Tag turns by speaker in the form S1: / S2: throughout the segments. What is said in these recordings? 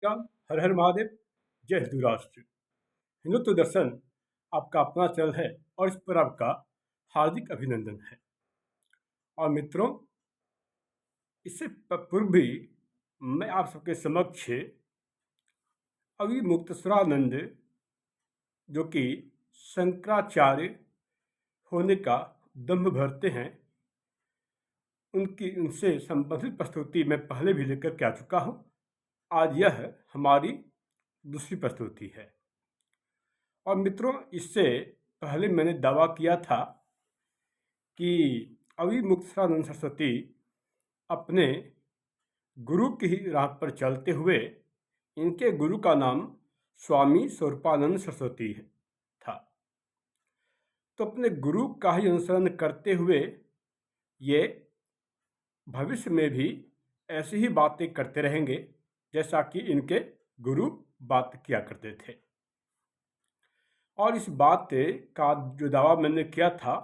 S1: क्या हर हर महादेव। जय हिंदू राष्ट्र। हिंदुत्व दर्शन आपका अपना चैनल है और इस पर आपका हार्दिक अभिनंदन है। और मित्रों, इससे पूर्व भी मैं आप सबके समक्ष अभी मुक्तेश्वरानंद, जो कि शंकराचार्य होने का दम्भ भरते हैं, उनसे संबंधित प्रस्तुति मैं पहले भी लेकर के आ चुका हूँ। आज यह हमारी दूसरी प्रस्तुति है। और मित्रों, इससे पहले मैंने दावा किया था कि अविमुक्तानंद सरस्वती अपने गुरु की ही राह पर चलते हुए, इनके गुरु का नाम स्वामी स्वरूपानंद सरस्वती था, तो अपने गुरु का ही अनुसरण करते हुए ये भविष्य में भी ऐसी ही बातें करते रहेंगे जैसा कि इनके गुरु बात किया करते थे। और इस बात का जो दावा मैंने किया था,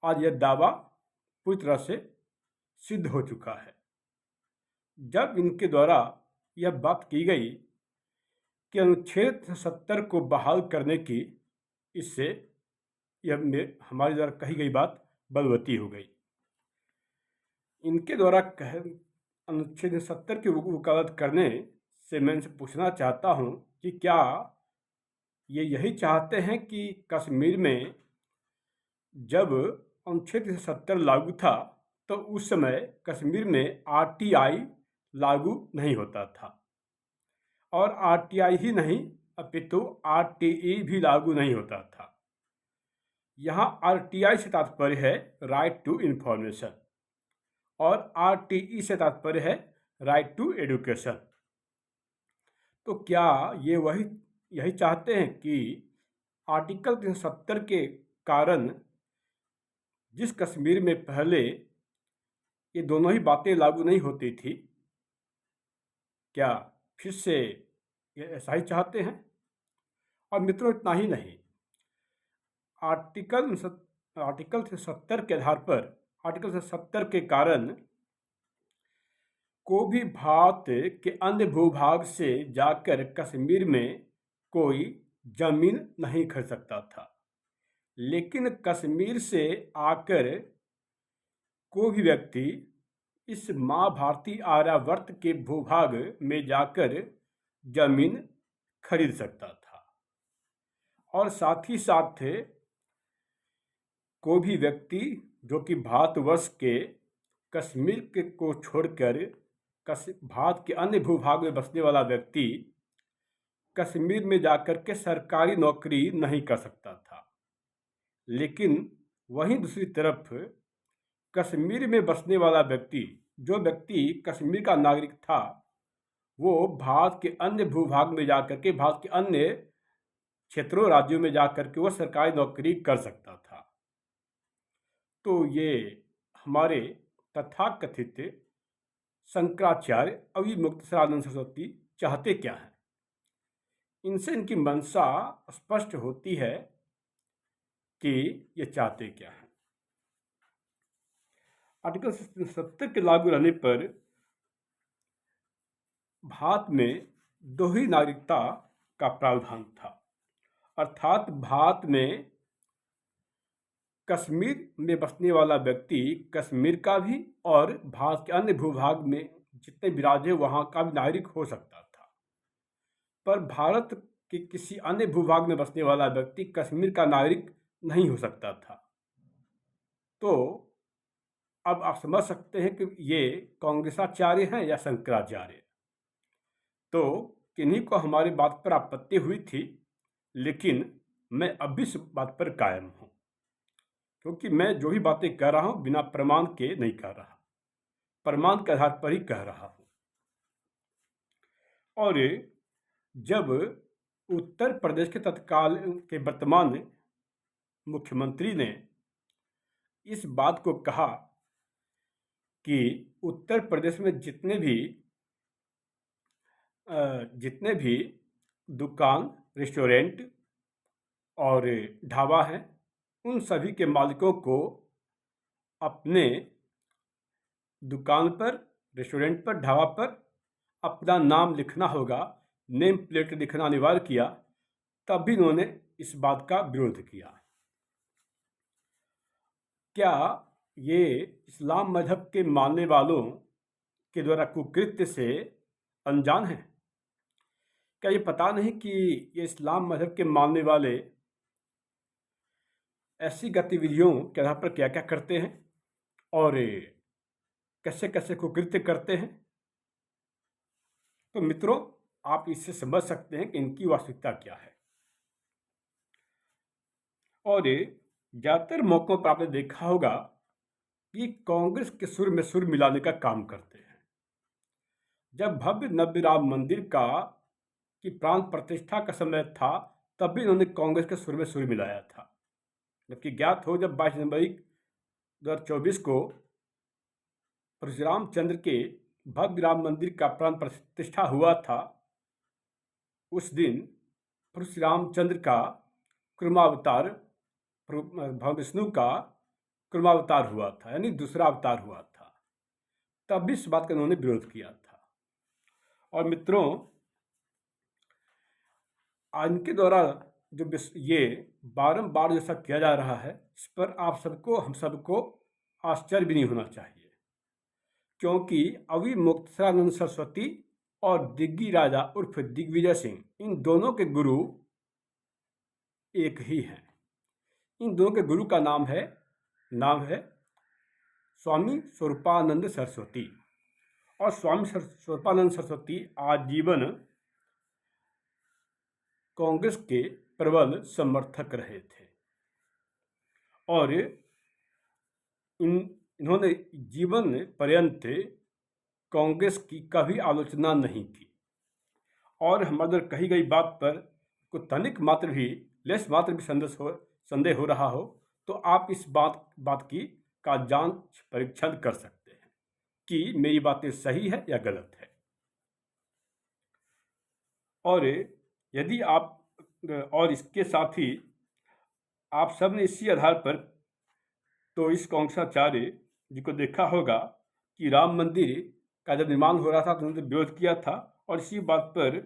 S1: आज यह दावा पूरी तरह से सिद्ध हो चुका है। जब इनके द्वारा यह बात की गई कि अनुच्छेद 70 को बहाल करने की, इससे यह हमारे द्वारा कही गई बात बलवती हो गई। इनके द्वारा अनुच्छेद 70 की वकालत करने से मैं इनसे पूछना चाहता हूं कि क्या ये यही चाहते हैं कि कश्मीर में जब अनुच्छेद 70 लागू था तो उस समय कश्मीर में आरटीआई लागू नहीं होता था, और आरटीआई ही नहीं अपितु आरटीई भी लागू नहीं होता था। यहाँ आरटीआई से तात्पर्य है राइट टू इंफॉर्मेशन और आरटीई से तात्पर्य है राइट टू एजुकेशन। तो क्या ये यही चाहते हैं कि आर्टिकल 370 के कारण जिस कश्मीर में पहले ये दोनों ही बातें लागू नहीं होती थी, क्या फिर से ये ऐसा ही चाहते हैं? और मित्रों, इतना ही नहीं, आर्टिकल 70 के आधार पर, आर्टिकल 70 के कारण को भी भारत के अन्य भूभाग से जाकर कश्मीर में कोई जमीन नहीं खरीद सकता था, लेकिन कश्मीर से आकर कोई भी व्यक्ति इस माँ भारती आर्यावर्त के भूभाग में जाकर जमीन खरीद सकता था। और साथ ही साथ कोई भी व्यक्ति जो कि भारतवर्ष के कश्मीर को छोड़कर भारत के अन्य भूभाग में बसने वाला व्यक्ति कश्मीर में जाकर के सरकारी नौकरी नहीं कर सकता था। लेकिन वहीं दूसरी तरफ कश्मीर में बसने वाला व्यक्ति, जो व्यक्ति कश्मीर का नागरिक था, वो भारत के अन्य भूभाग में जाकर के, भारत के अन्य क्षेत्रों, राज्यों में जाकर के वो सरकारी नौकरी कर सकता था। तो ये हमारे तथाकथित शंकराचार्य अविमुक्तानंद सरस्वती चाहते क्या हैं? इनसे इनकी मंशा स्पष्ट होती है कि ये चाहते क्या हैं। आर्टिकल 70 के लागू रहने पर भारत में दो ही नागरिकता का प्रावधान था, अर्थात भारत में कश्मीर में बसने वाला व्यक्ति कश्मीर का भी और भारत के अन्य भूभाग में जितने भी राज्य वहाँ का भी नागरिक हो सकता था। पर भारत के किसी अन्य भूभाग में बसने वाला व्यक्ति कश्मीर का नागरिक नहीं हो सकता था। तो अब आप समझ सकते हैं कि ये कांग्रेसाचार्य हैं या शंकराचार्य। तो किन्हीं को हमारी बात पर आपत्ति हुई थी, लेकिन मैं अब भी इस बात पर कायम हूँ, क्योंकि मैं जो भी बातें कह रहा हूँ बिना प्रमाण के नहीं कह रहा, प्रमाण के आधार पर ही कह रहा हूँ। और जब उत्तर प्रदेश के तत्काल के वर्तमान मुख्यमंत्री ने इस बात को कहा कि उत्तर प्रदेश में जितने भी दुकान, रेस्टोरेंट और ढाबा हैं, उन सभी के मालिकों को अपने दुकान पर, रेस्टोरेंट पर, ढाबा पर अपना नाम लिखना होगा, नेम प्लेट लिखना अनिवार्य किया, तब भी इन्होंने इस बात का विरोध किया। क्या ये इस्लाम मजहब के मानने वालों के द्वारा कुकृत्य से अनजान हैं? क्या ये पता नहीं कि ये इस्लाम मजहब के मानने वाले ऐसी गतिविधियों के आधार पर क्या क्या करते हैं और कैसे कैसे कुकृत्य करते हैं? तो मित्रों, आप इससे समझ सकते हैं कि इनकी वास्तविकता क्या है। और ज़्यादातर मौक़ों पर आपने देखा होगा कि कांग्रेस के सुर में सुर मिलाने का काम करते हैं। जब भव्य नव्य राम मंदिर की प्राण प्रतिष्ठा का समय था, तब भी इन्होंने कांग्रेस के सुर में सुर मिलाया था। जबकि ज्ञात हो, जब 22 जनवरी 2024 को परशुराम चंद्र के भव्य राम मंदिर का प्राण प्रतिष्ठा हुआ था, उस दिन परशुराम चंद्र का कुर्मावतार, भगवान विष्णु का कुर्मावतार हुआ था, यानी दूसरा अवतार हुआ था। तब भी इस बात का उन्होंने विरोध किया था। और मित्रों, इनके द्वारा जो ये बारंबार जैसा किया जा रहा है, इस पर हम सबको आश्चर्य भी नहीं होना चाहिए, क्योंकि अवि मुक्तसरानंद सरस्वती और दिग्गी राजा उर्फ दिग्विजय सिंह, इन दोनों के गुरु एक ही हैं। इन दोनों के गुरु का नाम है स्वामी स्वरूपानंद सरस्वती। और स्वामी स्वरूपानंद सरस्वती आजीवन कांग्रेस के प्रबल समर्थक रहे थे और इन्होंने जीवन पर्यंत कांग्रेस की कभी आलोचना नहीं की। और हमारे कही गई बात पर को तनिक मात्र भी लेस मात्र भी संदेह हो रहा हो, तो आप इस बात का जांच परीक्षण कर सकते हैं कि मेरी बातें सही है या गलत है। और यदि और इसके साथ ही आप सब ने इसी आधार पर तो इस कांग्रेसाचार्य जी को देखा होगा कि राम मंदिर का जब निर्माण हो रहा था तो उन्होंने विरोध किया था, और इसी बात पर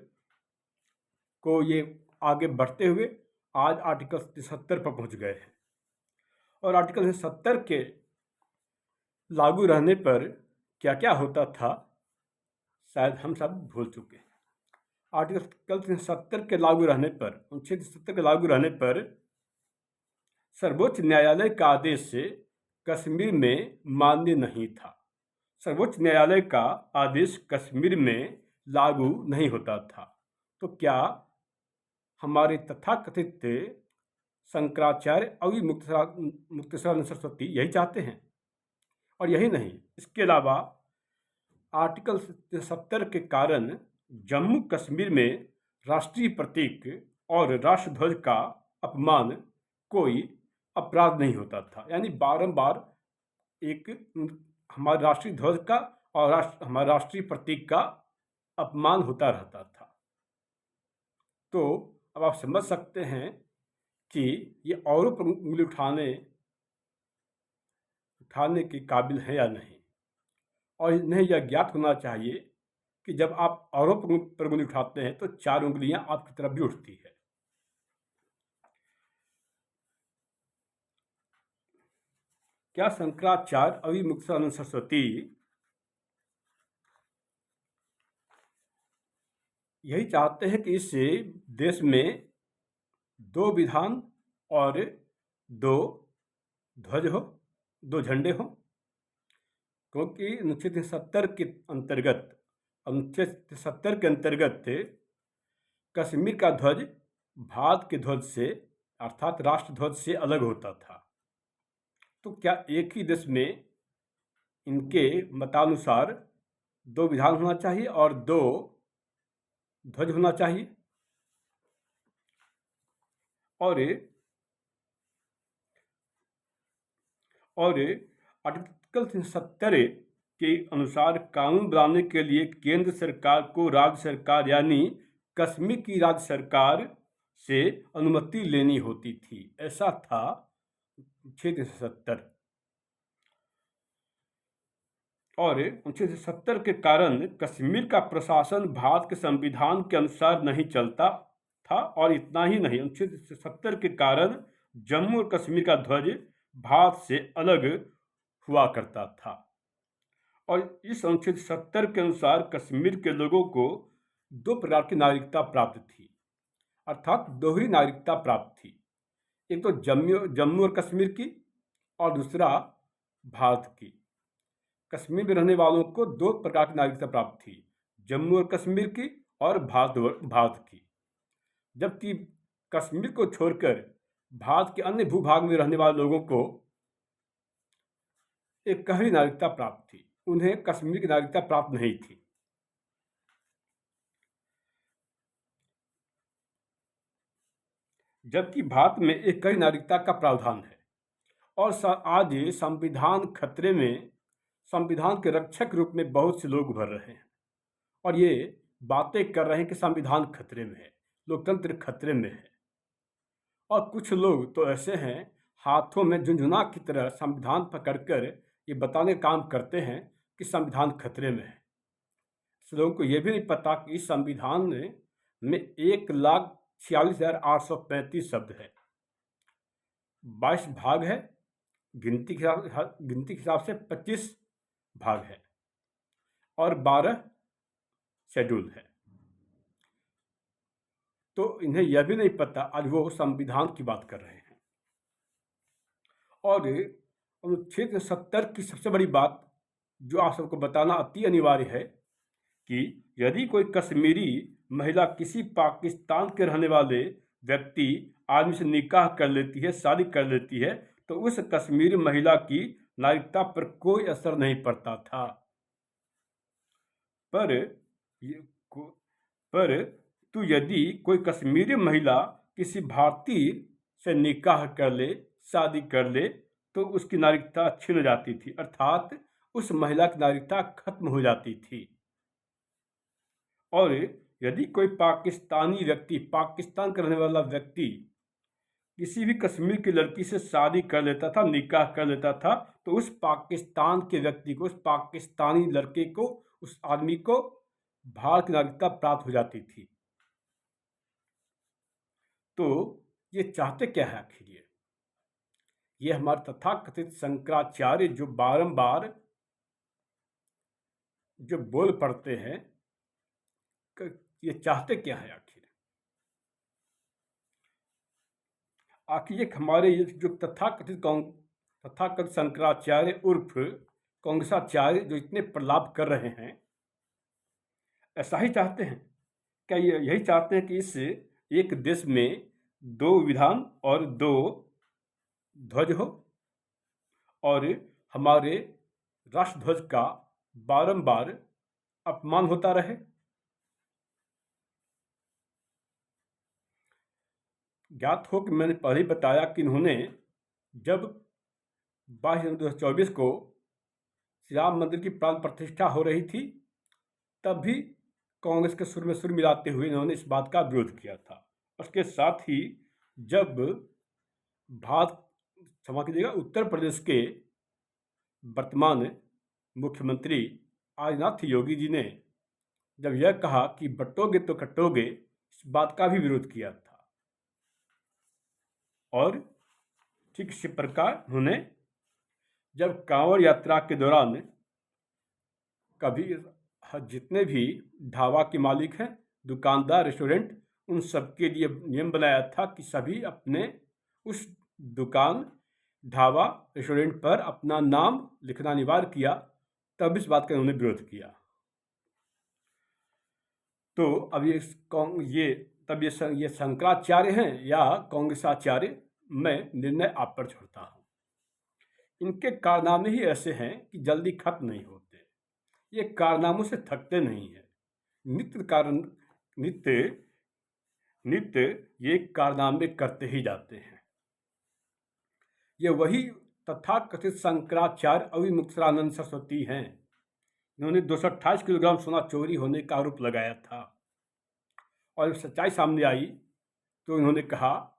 S1: को ये आगे बढ़ते हुए आज आर्टिकल 73 पर पहुंच गए हैं। और आर्टिकल 70 के लागू रहने पर क्या क्या होता था, शायद हम सब भूल चुके हैं। आर्टिकल 70 के लागू रहने पर, अनुच्छेद 70 के लागू रहने पर सर्वोच्च न्यायालय का आदेश कश्मीर में मान्य नहीं था। सर्वोच्च न्यायालय का आदेश कश्मीर में लागू नहीं होता था। तो क्या हमारे तथाकथित शंकराचार्य अवि मुक्तेश्वरानंद सरस्वती यही चाहते हैं? और यही नहीं, इसके अलावा आर्टिकल 70 के कारण जम्मू कश्मीर में राष्ट्रीय प्रतीक और राष्ट्रध्वज का अपमान कोई अपराध नहीं होता था। यानी बारंबार हमारे राष्ट्रीय ध्वज का और हमारे राष्ट्रीय प्रतीक का अपमान होता रहता था। तो अब आप समझ सकते हैं कि ये औरों पर उंगली उठाने के काबिल है या नहीं। और इन्हें यह ज्ञात होना चाहिए कि जब आप औरों पर उंगली उठाते हैं तो 4 उंगलियां आपकी तरफ भी उठती है। क्या शंकराचार्य अवि मुक्तेश्वरानंद सरस्वती यही चाहते हैं कि इस देश में 2 विधान और 2 ध्वज हो, 2 झंडे हो? क्योंकि अनुच्छेद 70 के अंतर्गत कश्मीर का ध्वज भारत के ध्वज से अर्थात राष्ट्र ध्वज से अलग होता था। तो क्या एक ही देश में इनके मतानुसार 2 विधान होना चाहिए और 2 ध्वज होना चाहिए? और आर्टिकल 70 के अनुसार कानून बनाने के लिए केंद्र सरकार को राज्य सरकार यानी कश्मीर की राज्य सरकार से अनुमति लेनी होती थी। ऐसा था अनुच्छेद 70। और 1970 के कारण कश्मीर का प्रशासन भारत के संविधान के अनुसार नहीं चलता था। और इतना ही नहीं, 1970 के कारण जम्मू और कश्मीर का ध्वज भारत से अलग हुआ करता था। और इस अनुच्छेद 70 के अनुसार कश्मीर के लोगों को 2 प्रकार की नागरिकता प्राप्त थी, अर्थात दोहरी नागरिकता प्राप्त थी। एक तो जम्मू और कश्मीर की, और दूसरा भारत की। कश्मीर में रहने वालों को 2 प्रकार की नागरिकता प्राप्त थी, जम्मू और कश्मीर की और भारत की। जबकि कश्मीर को छोड़कर भारत के अन्य भूभाग में रहने वाले लोगों को एक गहरी नागरिकता प्राप्त थी, उन्हें कश्मीर की नागरिकता प्राप्त नहीं थी। जबकि भारत में एक कई नागरिकता का प्रावधान है और आज संविधान खतरे में, संविधान के रक्षक रूप में बहुत से लोग उभर रहे हैं और ये बातें कर रहे हैं कि संविधान खतरे में है, लोकतंत्र खतरे में है। और कुछ लोग तो ऐसे हैं, हाथों में झुनझुना की तरह संविधान पकड़कर ये बताने का काम करते हैं कि संविधान खतरे में है। इस लोगों को ये भी नहीं पता कि इस संविधान में 1,46,835 शब्द है, 22 भाग है, गिनती के हिसाब से 25 भाग है और 12 शेड्यूल है। तो इन्हें यह भी नहीं पता, आज वो संविधान की बात कर रहे हैं। और अनुच्छेद 70 की सबसे बड़ी बात जो आप सबको बताना अति अनिवार्य है कि यदि कोई कश्मीरी महिला किसी पाकिस्तान के रहने वाले व्यक्ति आदमी से निकाह कर लेती है, शादी कर लेती है, तो उस कश्मीरी महिला की नागरिकता पर कोई असर नहीं पड़ता था। पर तो यदि कोई कश्मीरी महिला किसी भारतीय से निकाह कर ले, शादी कर ले, तो उसकी नागरिकता छिन जाती थी, अर्थात उस महिला की नागरिकता खत्म हो जाती थी। और यदि कोई पाकिस्तानी व्यक्ति, पाकिस्तान का रहने वाला व्यक्ति किसी भी कश्मीर की लड़की से शादी कर लेता था, निकाह कर लेता था, तो उस पाकिस्तान के व्यक्ति को, उस पाकिस्तानी लड़के को, उस आदमी को भारत की नागरिकता प्राप्त हो जाती थी। तो ये चाहते क्या है आखिर? ये हमारे तथाकथित शंकराचार्य जो बारंबार जो बोल पड़ते हैं, ये चाहते क्या है आखिर? ये हमारे जो तथाकथित शंकराचार्य उर्फ कांग्रेसाचार्य जो इतने प्रलाप कर रहे हैं, ऐसा ही चाहते हैं क्या? ये यही चाहते हैं कि इस एक देश में 2 विधान और 2 ध्वज हो और हमारे राष्ट्रध्वज का बारंबार अपमान होता रहे? ज्ञात हो कि मैंने पहले ही बताया कि इन्होंने जब 22 जनवरी 2024 को श्री राम मंदिर की प्राण प्रतिष्ठा हो रही थी, तब भी कांग्रेस के सुर में सुर मिलाते हुए इन्होंने इस बात का विरोध किया था। उसके साथ ही जब क्षमा कीजिएगा, उत्तर प्रदेश के वर्तमान मुख्यमंत्री आदित्यनाथ योगी जी ने जब यह कहा कि बटोगे तो कटोगे, इस बात का भी विरोध किया था। और ठीक इसी प्रकार उन्होंने जब कांवड़ यात्रा के दौरान कभी जितने भी ढाबा के मालिक हैं, दुकानदार, रेस्टोरेंट, उन सबके लिए नियम बनाया था कि सभी अपने उस दुकान, ढाबा, रेस्टोरेंट पर अपना नाम लिखना अनिवार्य किया। तब इस बात का उन्होंने विरोध किया। तो अब ये शंकराचार्य हैं या कांग्रेसाचार्य, मैं निर्णय आप पर छोड़ता हूँ। इनके कारनामे ही ऐसे हैं कि जल्दी खत्म नहीं होते। ये कारनामों से थकते नहीं हैं। नित्य ये कारनामे करते ही जाते हैं। ये वही तथाकथित शंकराचार्य अविमुक्तानंद सरस्वती हैं। इन्होंने 228 किलोग्राम सोना चोरी होने का आरोप लगाया था और जब सच्चाई सामने आई तो इन्होंने कहा,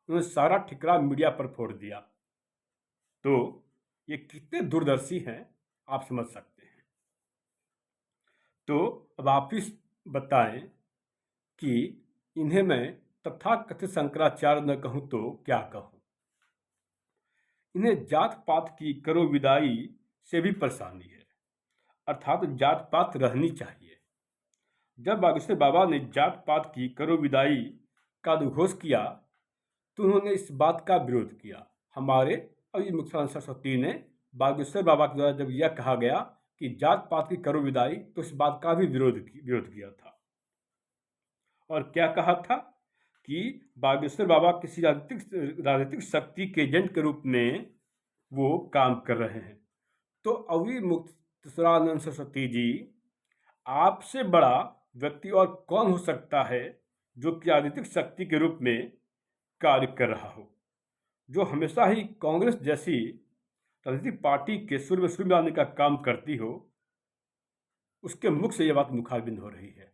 S1: उन्होंने सारा ठिकरा मीडिया पर फोड़ दिया। तो ये कितने दूरदर्शी हैं आप समझ सकते हैं। तो अब आप ही बताएं कि इन्हें मैं तथाकथित शंकराचार्य न कहूं तो क्या कहूं। इन्हें जात पात की करो विदाई से भी परेशानी है, अर्थात जात पात रहनी चाहिए। जब बागेश्वर बाबा ने जात पात की करो विदाई का उद्घोष किया तो उन्होंने इस बात का विरोध किया। हमारे अभी मुक्तानंद सरस्वती ने बागेश्वर बाबा के द्वारा जब यह कहा गया कि जात पात की करो विदाई, तो इस बात का भी विरोध किया था। और क्या कहा था कि बागेश्वर बाबा किसी राजनीतिक शक्ति के एजेंट के रूप में वो काम कर रहे हैं। तो अभी मुक्तेश्वरानंद सरस्वती जी, आपसे बड़ा व्यक्ति और कौन हो सकता है जो कि राजनीतिक शक्ति के रूप में कार्य कर रहा हो, जो हमेशा ही कांग्रेस जैसी राजनीतिक पार्टी के सुर में सुर मिलाने का काम करती हो, उसके मुख से यह बात मुखारबिन हो रही है।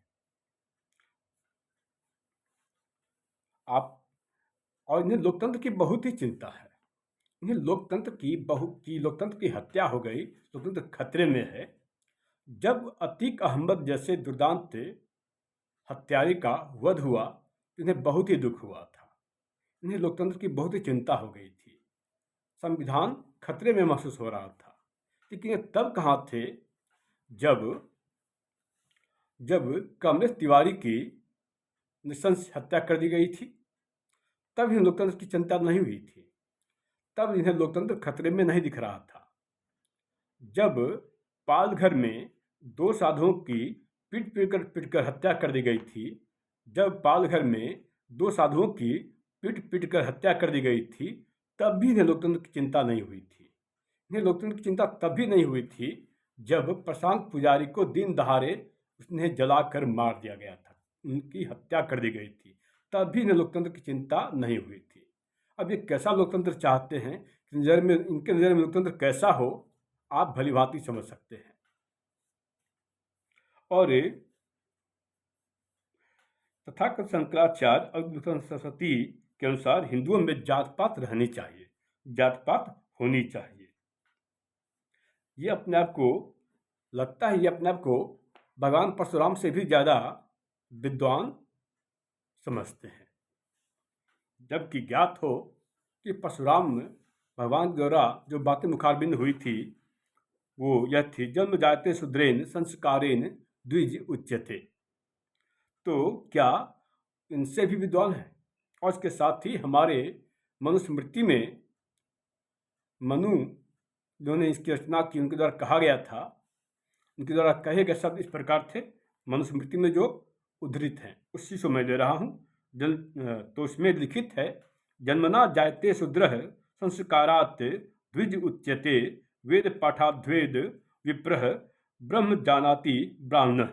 S1: आप और इन्हें लोकतंत्र की बहुत ही चिंता है। इन्हें लोकतंत्र की हत्या हो गई, लोकतंत्र खतरे में है। जब अतीक अहमद जैसे दुर्दांत हत्यारे का वध हुआ तो इन्हें बहुत ही दुख हुआ था। इन्हें लोकतंत्र की बहुत ही चिंता हो गई थी। संविधान खतरे में महसूस हो रहा था। लेकिन ये तब कहाँ थे जब कमलेश तिवारी की नृशंस हत्या कर दी गई थी। तब इन्हें लोकतंत्र की चिंता नहीं हुई थी। तब इन्हें लोकतंत्र खतरे में नहीं दिख रहा था। जब पालघर में 2 साधुओं की पीट हत्या कर दी गई थी, जब पालघर में 2 साधुओं की पीट कर हत्या कर दी गई थी, तब भी इन्हें लोकतंत्र की चिंता नहीं हुई थी। इन्हें लोकतंत्र की चिंता तब भी नहीं हुई थी जब प्रशांत पुजारी को दिन दहाड़े उन्हें जलाकर मार दिया गया था, उनकी हत्या कर दी गई थी। तब भी इन्हें लोकतंत्र की चिंता नहीं हुई थी। अब ये कैसा लोकतंत्र चाहते हैं, इनके नज़र में लोकतंत्र कैसा हो, आप भली भांति समझ सकते हैं। और तथाकथित शंकराचार्य और मुक्तानंद सरस्वती के अनुसार हिंदुओं में जात पात रहनी चाहिए, जात पात होनी चाहिए। ये अपने आप को लगता है, ये अपने आप को भगवान परशुराम से भी ज़्यादा विद्वान समझते हैं। जबकि ज्ञात हो कि परशुराम में भगवान द्वारा जो बातें मुखारबिंद हुई थी वो यह थी, जन्म जायते शूद्रेन संस्कारेन द्विज उच्यते। तो क्या इनसे भी विद्वान है? और इसके साथ ही हमारे मनुस्मृति में मनु जिन्होंने इसकी रचना की, उनके द्वारा कहा गया था, उनके द्वारा कहे गए शब्द इस प्रकार थे, मनुस्मृति में जो उद्धृत हैं उसी से मैं ले रहा हूँ। तो इसमें लिखित है, जन्मना जायते शूद्रः संस्कारात् द्विज उच्यते, वेद पाठाद्वेद विप्रः ब्रह्म जानाति ब्राह्मणः।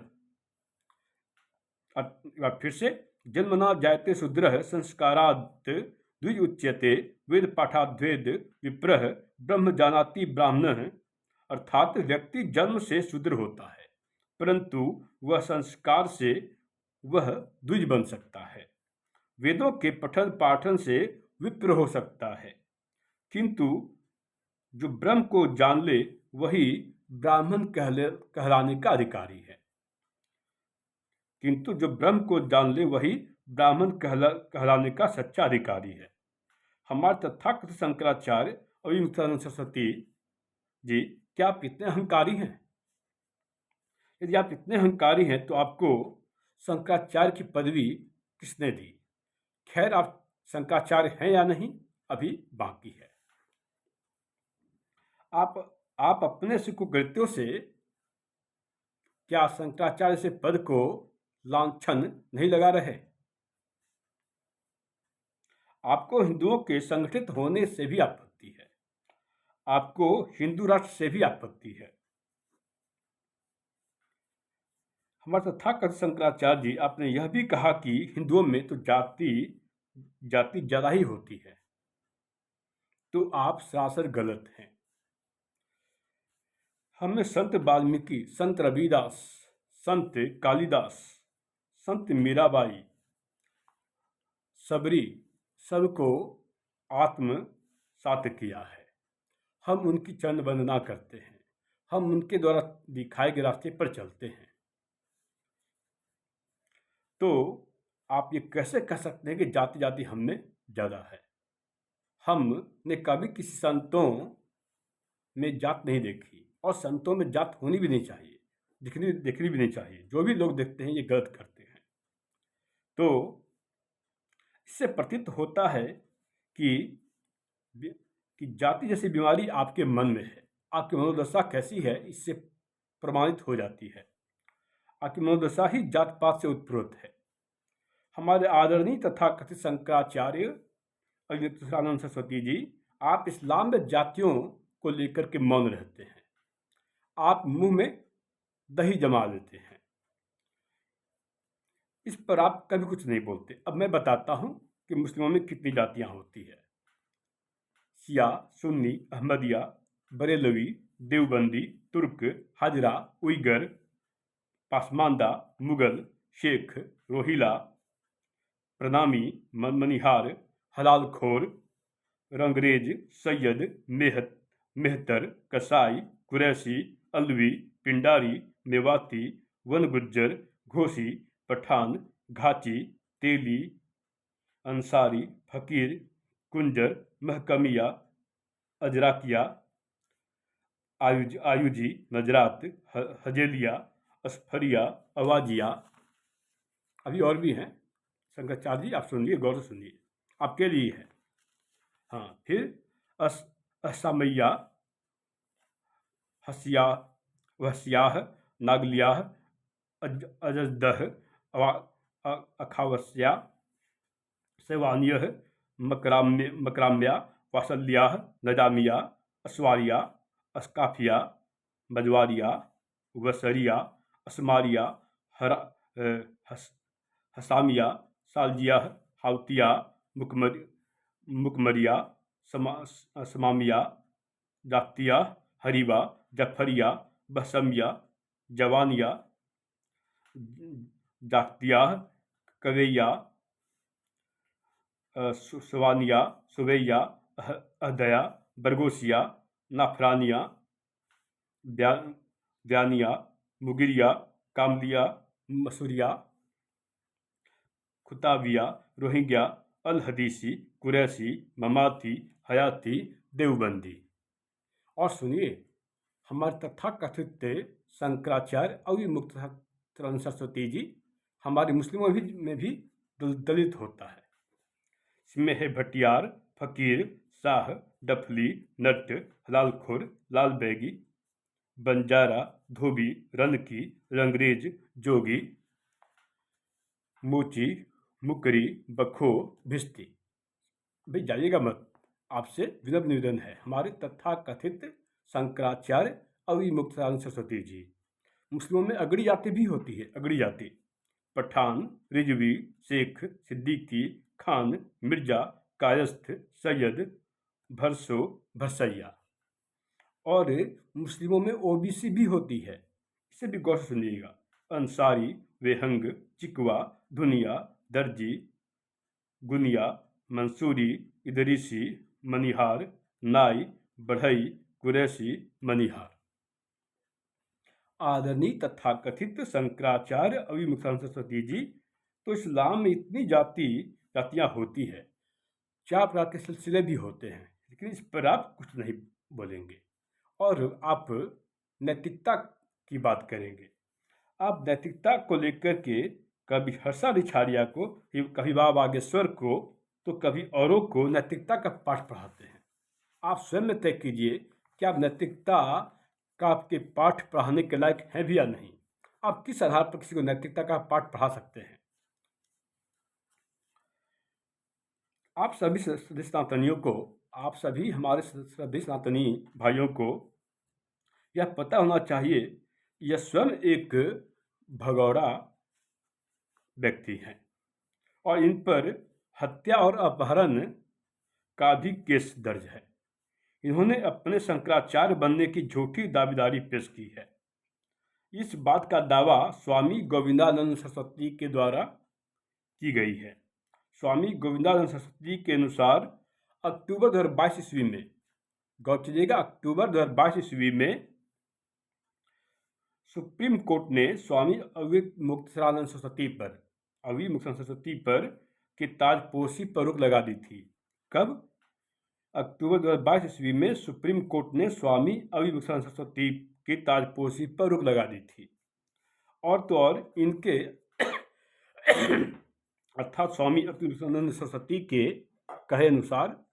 S1: फिर से, जन्मना जायते शूद्रः संस्कारात् द्विज उच्यते, वेद पाठाद्वेद विप्रः ब्रह्म जानाति ब्राह्मणः। अर्थात व्यक्ति जन्म से शूद्र होता है, परंतु वह संस्कार से वह द्विज बन सकता है। वेदों के पठन पाठन से विप्र हो सकता है, किंतु जो ब्रह्म को जान ले वही ब्राह्मण कहलाने का अधिकारी है। किंतु जो ब्रह्म को जान ले वही ब्राह्मण कहलाने का सच्चा अधिकारी है। हमारे तथाकथित शंकराचार्य और मुक्तानंद सरस्वती जी, क्या आप इतने अहंकारी हैं? यदि आप इतने अहंकारी हैं तो आपको शंकराचार्य की पदवी किसने दी? खैर, आप शंकराचार्य हैं या नहीं, अभी बाकी है। आप अपने कुकृत्यों से क्या शंकराचार्य से पद को लांछन नहीं लगा रहे? आपको हिंदुओं के संगठित होने से भी आपत्ति है, आपको हिंदू राष्ट्र से भी आपत्ति है। हमारे तथाकथित शंकराचार्य जी, आपने यह भी कहा कि हिंदुओं में तो जाति ज़्यादा ही होती है, तो आप सरासर गलत हैं। हमने संत वाल्मीकि, संत रविदास, संत कालिदास, संत मीराबाई, सबरी, सबको आत्मसात किया है। हम उनकी चरण वंदना करते हैं, हम उनके द्वारा दिखाए गए रास्ते पर चलते हैं। तो आप ये कैसे कह सकते हैं कि जाति जाति हम में ज़्यादा है? हमने कभी किसी संतों में जात नहीं देखी और संतों में जात होनी भी नहीं चाहिए, देखनी भी नहीं चाहिए। जो भी लोग देखते हैं ये गलत करते हैं। तो इससे प्रतीत होता है कि जाति जैसी बीमारी आपके मन में है। आपकी मनोदशा कैसी है इससे प्रमाणित हो जाती है। आपकी मनोदशा ही जात पात से उत्पन्न है। हमारे आदरणीय तथा कथित शंकराचार्य अद्वैतानंद सरस्वती जी, आप इस्लाम में जातियों को लेकर के मौन रहते हैं। आप मुंह में दही जमा लेते हैं, इस पर आप कभी कुछ नहीं बोलते। अब मैं बताता हूं कि मुस्लिमों में कितनी जातियां होती है। शिया, सुन्नी, अहमदिया, बरेलवी, देवबंदी, तुर्क, हाजरा, उइगर, पासमानदा, मुगल, शेख, रोहिला, प्रणामी, मनिहार, हलालखोर, रंगरेज, सैयद, मेहतर, कसाई, कुरैशी, अलवी, पिंडारी, मेवाती, वनगुज्जर, घोसी, पठान, घाची, तेली, अंसारी, फकीर, कुंजर, महकमिया, अजराकिया, आयुजी, नजरात, हजेलिया, असफरिया, अवाजिया। अभी और भी हैं शंकराचार्य जी, आप सुनिए, गौर से सुनिए, आपके लिए है। हाँ, फिर असमैया, हसिया, वहसियाह, नागलियाह, अजदह, अखावस्या, सेवानियह, मकराम्या, वासल्याह, नजामिया, अस्वारिया, अस्काफिया, बजवारिया, वसरिया, असमारिया, हसामिया, सालजिया, हाउतिया, मुकमरिया, समामिया, जाक्तिया, हरीबा, जफरिया, बसमिया, जवानिया, जाक्तिया, कवैया, सुवानिया, सुवैया, अहदया, बरगोसिया, नाफरानिया, ब्यानिया, मुगिरिया, कामलिया, मसूरिया, खुताबिया, रोहिंग्या, अल हदीसी, कुरैशी, ममाती, हयाती, देवबंदी। और सुनिए, हमारे तथाकथित शंकराचार्य अविमुक्तानंद सरस्वती जी, हमारे मुस्लिमों में भी दलित होता है। इसमें है भटियार, फकीर, शाह, डफली, नट, हलालखोर, लाल बैगी, बंजारा, धोबी, रनकी, रंगरेज, जोगी, मोची, मुकरी, बखो, भिस्ती। भाई जाइएगा मत, आपसे विनम्र निवेदन है। हमारे तथाकथित शंकराचार्य अविमुक्तानंद सरस्वती जी, मुस्लिमों में अगड़ी जाति भी होती है। अगड़ी जाति पठान, रिजवी, शेख, सिद्दीकी, खान, मिर्जा, कायस्थ, सैयद, भरसो, भरसैया। और मुस्लिमों में ओबीसी भी होती है, इसे भी गौर से सुनिएगा। अंसारी, वेहंग, चिकवा, धुनिया, दर्जी, गुनिया, मंसूरी, इदरीसी, मनिहार, नाई, बढ़ई, कुरैशी, मनिहार। आदरणीय तथाकथित शंकराचार्य अविमुक्तानंद सरस्वती जी, तो इस्लाम में इतनी जातियां होती है, 4 प्रकार के सिलसिले भी होते हैं, लेकिन इस पर आप कुछ नहीं बोलेंगे और आप नैतिकता की बात करेंगे। आप नैतिकता को लेकर के कभी हर्षा रिछारिया को, कभी बाबा बागेश्वर को, तो कभी औरों को नैतिकता का पाठ पढ़ाते हैं। आप स्वयं में तय कीजिए कि आप नैतिकता का आपके पाठ पढ़ाने के लायक हैं भी या नहीं। आप किस आधार पर किसी को नैतिकता का पाठ पढ़ा सकते हैं? आप सभी सनातनियों को, आप सभी हमारे सभी सनातनी भाइयों को यह पता होना चाहिए, यह स्वयं एक भगौड़ा व्यक्ति हैं और इन पर हत्या और अपहरण का भी केस दर्ज है। इन्होंने अपने शंकराचार्य बनने की झूठी दावेदारी पेश की है। इस बात का दावा स्वामी गोविंदानंद सरस्वती के द्वारा की गई है। स्वामी गोविंदानंद सरस्वती के अनुसार अक्टूबर 2022 ईस्वी में, गौर कीजिएगा, अक्टूबर 2022 ईस्वी में सुप्रीम कोर्ट ने स्वामी अविमुक्तानंद सरस्वती पर अवि मुक्तानंद सरस्वती पर की ताजपोशी पर रोक लगा दी थी। कब? अक्टूबर 2022 ईस्वी में सुप्रीम कोर्ट ने स्वामी अवि मुक्तानंद सरस्वती की ताजपोशी पर रोक लगा दी थी। और तो और इनके अर्थात स्वामी अवि मुक्तानंद सरस्वती के कहे अनुसार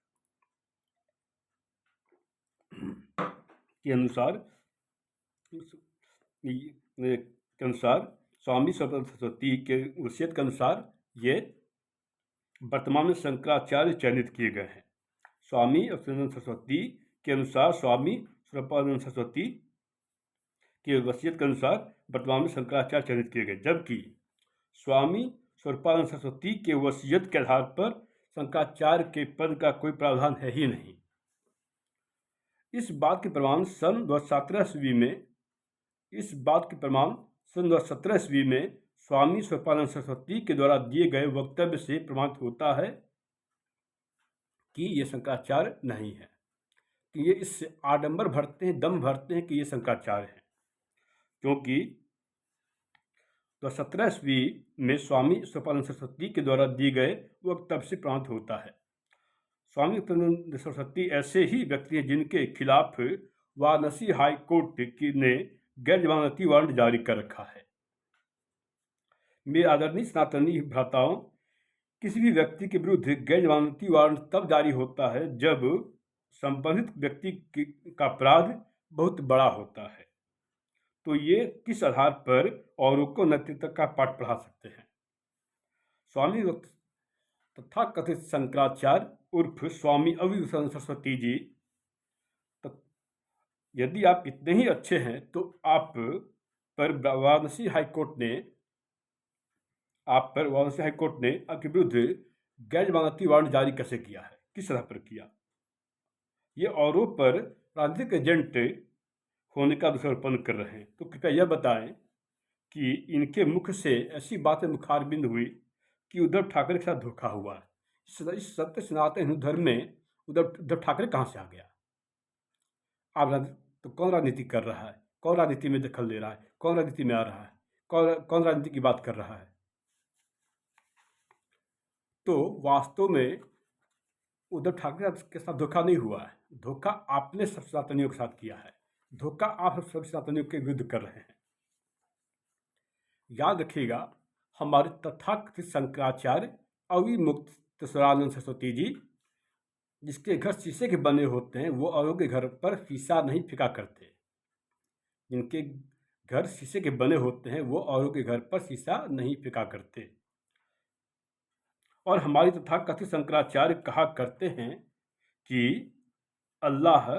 S1: स्वामी सरस्वती के वसीयत के अनुसार ये वर्तमान में शंकराचार्य चयनित किए गए हैं। स्वामी अवधूतानंद सरस्वती के अनुसार स्वामी स्वरूपानंद सरस्वती के वसीयत के अनुसार वर्तमान में शंकराचार्य चयनित किए गए, जबकि स्वामी स्वरूपानंद सरस्वती के वसीयत के आधार पर शंकराचार्य के पद का कोई प्रावधान है ही नहीं। इस बात के प्रमाण सन 2017 ईस्वी में स्वामी स्वरूपानंद सरस्वती के द्वारा दिए गए वक्तव्य से प्रमाणित होता है कि ये शंकराचार्य नहीं है, कि ये इस आडंबर भरते हैं, दम भरते हैं कि ये शंकराचार्य हैं, क्योंकि 2017 ईस्वी में स्वामी स्वरूपानंद सरस्वती के द्वारा दिए गए वक्तव्य से प्रमाणित होता है। स्वामी स्वरूपानंद सरस्वती ऐसे ही व्यक्ति हैं जिनके खिलाफ वाराणसी हाई कोर्ट ने गैर जमानती वारंट जारी कर रखा है। मेरे आदरणीय सनातनी भ्राताओं, किसी भी व्यक्ति के विरुद्ध गैर जमानती वारंट तब जारी होता है जब संबंधित व्यक्ति का अपराध बहुत बड़ा होता है। तो ये किस आधार पर औरों को नैतिकता का पाठ पढ़ा सकते हैं? स्वामी तथा कथित शंकराचार्य उर्फ स्वामी अवि मुक्तानंद सरस्वती जी, यदि आप इतने ही अच्छे हैं तो आप पर वाराणसी हाईकोर्ट ने आपके विरुद्ध गैर जमानती वारंट जारी कैसे किया है, किस तरह पर किया? ये औरों पर राजनीतिक एजेंट होने का दोषारोपण कर रहे हैं। तो कृपया यह बताएं कि इनके मुख से ऐसी बातें मुखारबिंद हुई कि उद्धव ठाकरे के साथ धोखा हुआ है। इस सत्य सनातन हिंदू धर्म में उद्धव ठाकरे कहाँ से आ गया? आप तो कौन राजनीति कर रहा है? कौन राजनीति में दखल दे रहा है? कौन राजनीति में आ रहा है? कौन राजनीति की बात कर रहा है? तो वास्तव में उद्धव ठाकरे के साथ धोखा नहीं हुआ है, धोखा आपने सब सनातनियों के साथ किया है, धोखा आप सब सनातनियों के विरुद्ध कर रहे हैं। याद रखिएगा, हमारे तथाकथित शंकराचार्य अवि मुक्तेश्वरानंद सरस्वती जी, जिसके घर शीशे के बने होते हैं, वो औरों के घर पर शीशा नहीं फेंका करते। जिनके घर शीशे के बने होते हैं वो औरों के घर पर शीशा नहीं फेंका करते। और हमारी तथाकथित शंकराचार्य कहा करते हैं कि अल्लाह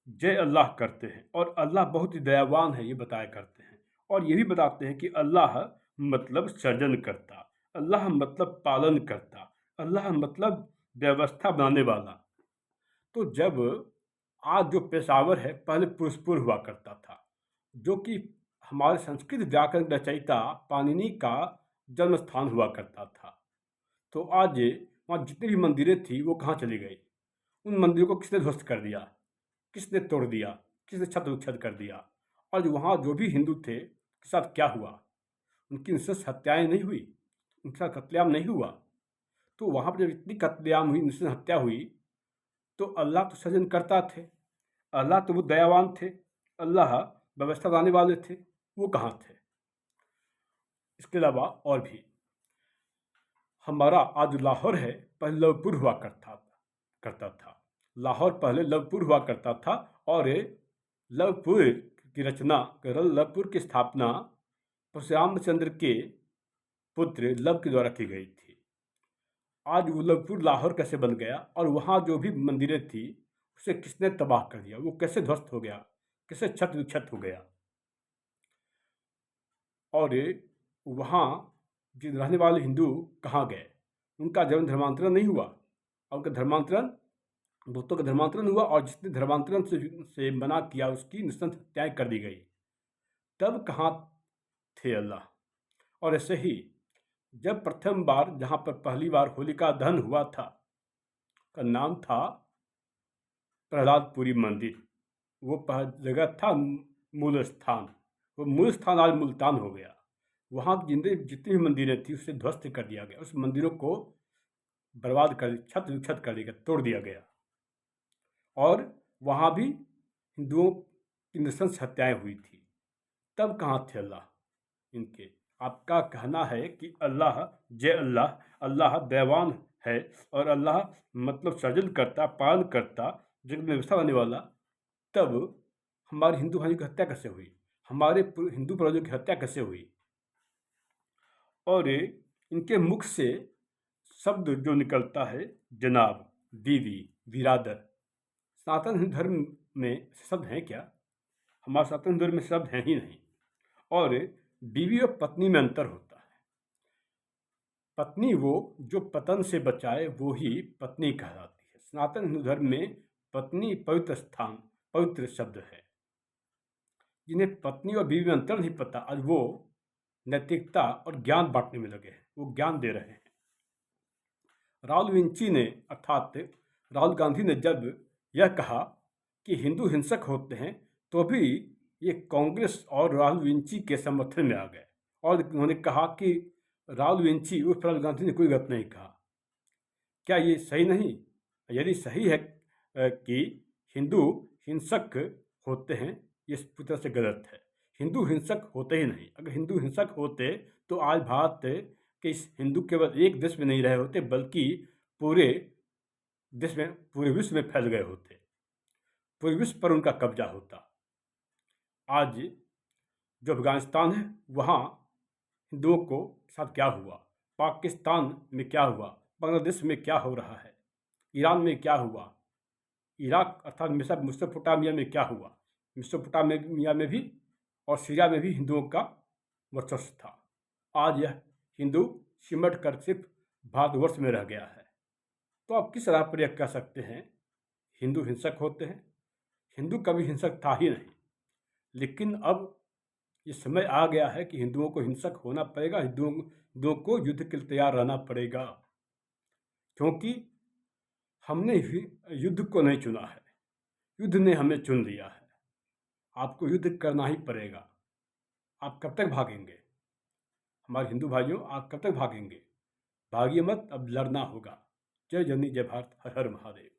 S1: जय अल्लाह करते हैं, और अल्लाह बहुत ही दयावान है, ये बताया करते हैं। और ये भी बताते हैं कि अल्लाह मतलब सर्जन करता, अल्लाह मतलब पालन करता, अल्लाह मतलब व्यवस्था बनाने वाला। तो जब आज जो पेशावर है, पहले पुरुषपुर हुआ करता था, जो कि हमारे संस्कृत व्याकरण रचयिता पाणिनि का जन्म स्थान हुआ करता था। तो आज वहाँ जितनी भी मंदिरें थी वो कहाँ चली गई? उन मंदिरों को किसने ध्वस्त कर दिया, किसने तोड़ दिया, किसने छत उच्छेद कर दिया? और वहाँ जो भी हिंदू थे के साथ क्या हुआ? उनकी निःशंस हत्याएं नहीं हुई, उनके साथ कत्लेआम नहीं हुआ? तो वहाँ पर जब इतनी कत्लेआम हुई, निःशंस हत्या हुई, तो अल्लाह तो सृजन करता थे, अल्लाह तो वो दयावान थे, अल्लाह व्यवस्था बनाने वाले थे, वो कहाँ थे? इसके अलावा और भी हमारा आज लाहौर है, पहले लवपुर हुआ करता था। लाहौर पहले लवपुर हुआ करता था, और लवपुर की रचना, लवपुर की स्थापना परशुरामचंद्र के पुत्र लव के द्वारा की गई थी। आज वो लवपुर लाहौर कैसे बन गया? और वहाँ जो भी मंदिरें थी उसे किसने तबाह कर दिया? वो कैसे ध्वस्त हो गया? कैसे छत विक्षत हो गया? और वहाँ जो रहने वाले हिंदू कहाँ गए? उनका जन्म धर्मांतरण नहीं हुआ, और उनका धर्मांतरण, भक्तों का धर्मांतरण हुआ, और जिसने धर्मांतरण से मना किया उसकी निःशंस हत्याएं कर दी गई। तब कहाँ थे अल्लाह? और ऐसे ही जब प्रथम बार, जहाँ पर पहली बार होलिका दहन हुआ था, का नाम था प्रहलादपुरी मंदिर। वो जगह था मूल स्थान, वो मूल स्थान आज मुल्तान हो गया। वहाँ जितनी जितनी भी मंदिरें थी उसे ध्वस्त कर दिया गया, उस मंदिरों को बर्बाद कर छत विक्षत कर दिया, तोड़ दिया गया। और वहाँ भी हिंदुओं की नृशंस हत्याएं हुई थी। तब कहाँ थे अल्लाह इनके? आपका कहना है कि अल्लाह जय अल्लाह, अल्लाह दयावान है और अल्लाह मतलब सृजन करता, पालन करता, जगत में व्यवस्था करने वाला। तब हमारे हिंदू भाइयों की हत्या कैसे हुई? हमारे हिंदू पूर्वजों की हत्या कैसे हुई? और इनके मुख से शब्द जो निकलता है जनाब, बीवी, बिरादर, सनातन हिंदू धर्म में शब्द हैं क्या? हमारे सनातन धर्म में शब्द हैं ही नहीं। और बीवी और पत्नी में अंतर होता है। पत्नी वो जो पतन से बचाए वो ही पत्नी कहलाती है। सनातन हिंदू धर्म में पत्नी पवित्र स्थान, पवित्र शब्द है। जिन्हें पत्नी और बीवी में अंतर नहीं पता, आज वो नैतिकता और ज्ञान बांटने में लगे हैं, वो ज्ञान दे रहे हैं। राहुल विंची ने अर्थात राहुल गांधी ने जब यह कहा कि हिंदू हिंसक होते हैं, तो भी ये कांग्रेस और राहुल विंची के समर्थन में आ गए और उन्होंने कहा कि राहुल विंची उर्फ राहुल गांधी ने कोई गलत नहीं कहा। क्या ये सही नहीं? यदि सही है कि हिंदू हिंसक होते हैं, ये पूरी तरह से गलत है। हिंदू हिंसक होते ही नहीं। अगर हिंदू हिंसक होते तो आज भारत के इस हिंदू केवल एक देश में नहीं रहे होते, बल्कि पूरे देश में, पूरे विश्व में फैल गए होते, पूरे विश्व पर उनका कब्जा होता। आज जो अफगानिस्तान है वहाँ हिंदुओं को साथ क्या हुआ, पाकिस्तान में क्या हुआ, बांग्लादेश में क्या हो रहा है, ईरान में क्या हुआ, इराक अर्थात मेसोपोटामिया में क्या हुआ, मेसोपोटामिया में भी और सीरिया में भी हिंदुओं का वर्चस्व था। आज यह हिंदू सिमट कर सिर्फ भारतवर्ष में रह गया है। तो आप किस आधार पर यह कह सकते हैं हिंदू हिंसक होते हैं? हिंदू कभी हिंसक था ही नहीं, लेकिन अब ये समय आ गया है कि हिंदुओं को हिंसक होना पड़ेगा, हिंदुओं को युद्ध के लिए तैयार रहना पड़ेगा, क्योंकि हमने युद्ध को नहीं चुना है, युद्ध ने हमें चुन लिया है। आपको युद्ध करना ही पड़ेगा। आप कब तक भागेंगे? हमारे हिंदू भाइयों, आप कब तक भागेंगे? भागिए मत, अब लड़ना होगा। जय जननी, जय भारत, हर हर महादेव।